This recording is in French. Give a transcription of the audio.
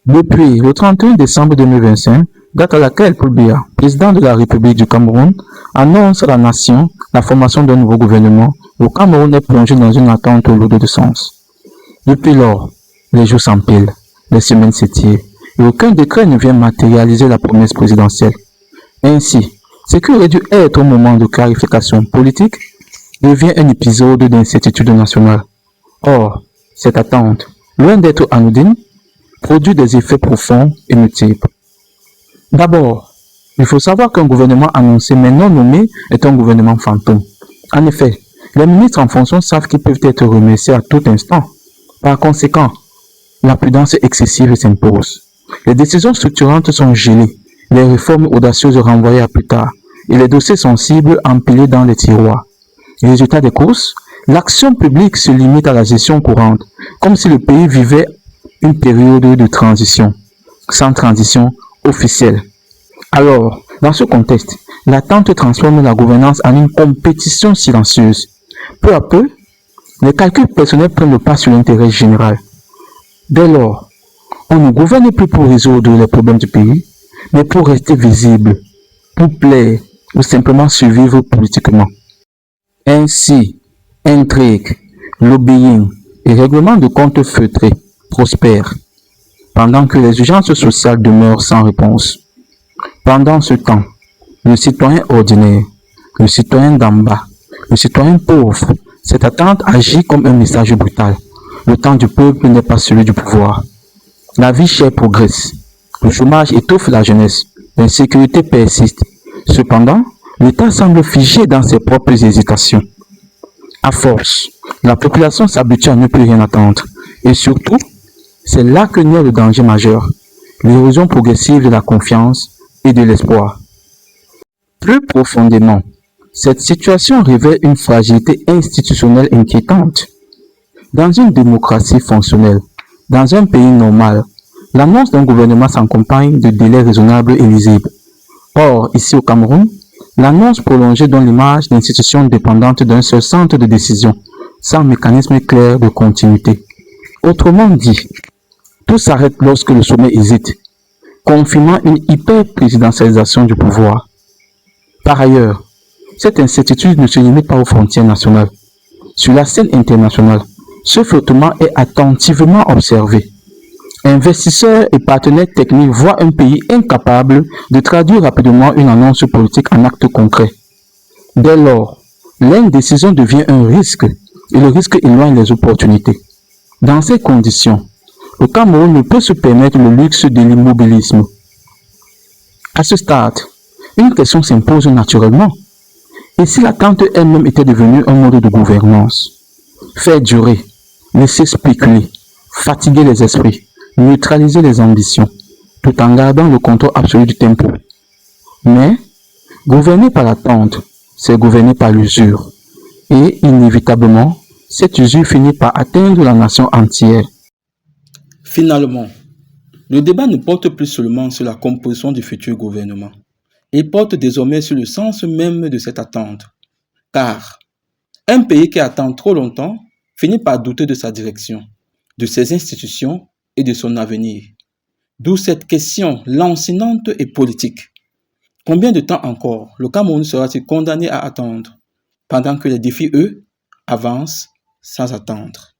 Depuis le 31 décembre 2025, date à laquelle Paul Biya, président de la République du Cameroun, annonce à la nation la formation d'un nouveau gouvernement, le Cameroun est plongé dans une attente lourde de sens. Depuis lors, les jours s'empilent, les semaines s'étirent, et aucun décret ne vient matérialiser la promesse présidentielle. Ainsi, ce qui aurait dû être un moment de clarification politique devient un épisode d'incertitude nationale. Or, cette attente, loin d'être anodine, produit des effets profonds et multiples. D'abord, il faut savoir qu'un gouvernement annoncé mais non nommé est un gouvernement fantôme. En effet, les ministres en fonction savent qu'ils peuvent être remerciés à tout instant. Par conséquent, la prudence excessive s'impose. Les décisions structurantes sont gelées, les réformes audacieuses renvoyées à plus tard, et les dossiers sensibles empilés dans les tiroirs. Résultat des courses, l'action publique se limite à la gestion courante, comme si le pays vivait une période de transition, sans transition officielle. Alors, dans ce contexte, l'attente transforme la gouvernance en une compétition silencieuse. Peu à peu, les calculs personnels prennent le pas sur l'intérêt général. Dès lors, on ne gouverne plus pour résoudre les problèmes du pays, mais pour rester visible, pour plaire ou simplement survivre politiquement. Ainsi, intrigues, lobbying et règlements de comptes feutrés prospèrent, pendant que les urgences sociales demeurent sans réponse. Pendant ce temps, le citoyen ordinaire, le citoyen d'en bas, le citoyen pauvre, cette attente agit comme un message brutal. Le temps du peuple n'est pas celui du pouvoir. La vie chère progresse. Le chômage étouffe la jeunesse. L'insécurité persiste. Cependant, l'État semble figé dans ses propres hésitations. À force, la population s'habitue à ne plus rien attendre. Et surtout, c'est là que naît le danger majeur, l'érosion progressive de la confiance et de l'espoir. Plus profondément, cette situation révèle une fragilité institutionnelle inquiétante. Dans une démocratie fonctionnelle, dans un pays normal, l'annonce d'un gouvernement s'accompagne de délais raisonnables et lisibles. Or, ici au Cameroun, l'annonce prolongée donne l'image d'institutions dépendantes d'un seul centre de décision, sans mécanisme clair de continuité. Autrement dit, tout s'arrête lorsque le sommet hésite, confirmant une hyper-présidentialisation du pouvoir. Par ailleurs, cette incertitude ne se limite pas aux frontières nationales. Sur la scène internationale, ce flottement est attentivement observé. Investisseurs et partenaires techniques voient un pays incapable de traduire rapidement une annonce politique en actes concrets. Dès lors, l'indécision devient un risque et le risque éloigne les opportunités. Dans ces conditions, le Cameroun ne peut se permettre le luxe de l'immobilisme. À ce stade, une question s'impose naturellement. Et si l'attente elle-même était devenue un mode de gouvernance? Faire durer, laisser spéculer, fatiguer les esprits, neutraliser les ambitions, tout en gardant le contrôle absolu du tempo. Mais, gouverner par l'attente, c'est gouverner par l'usure. Et, inévitablement, cette usure finit par atteindre la nation entière. Finalement, le débat ne porte plus seulement sur la composition du futur gouvernement. Il porte désormais sur le sens même de cette attente. Car un pays qui attend trop longtemps finit par douter de sa direction, de ses institutions et de son avenir. D'où cette question lancinante et politique. Combien de temps encore le Cameroun sera-t-il condamné à attendre, pendant que les défis, eux, avancent sans attendre?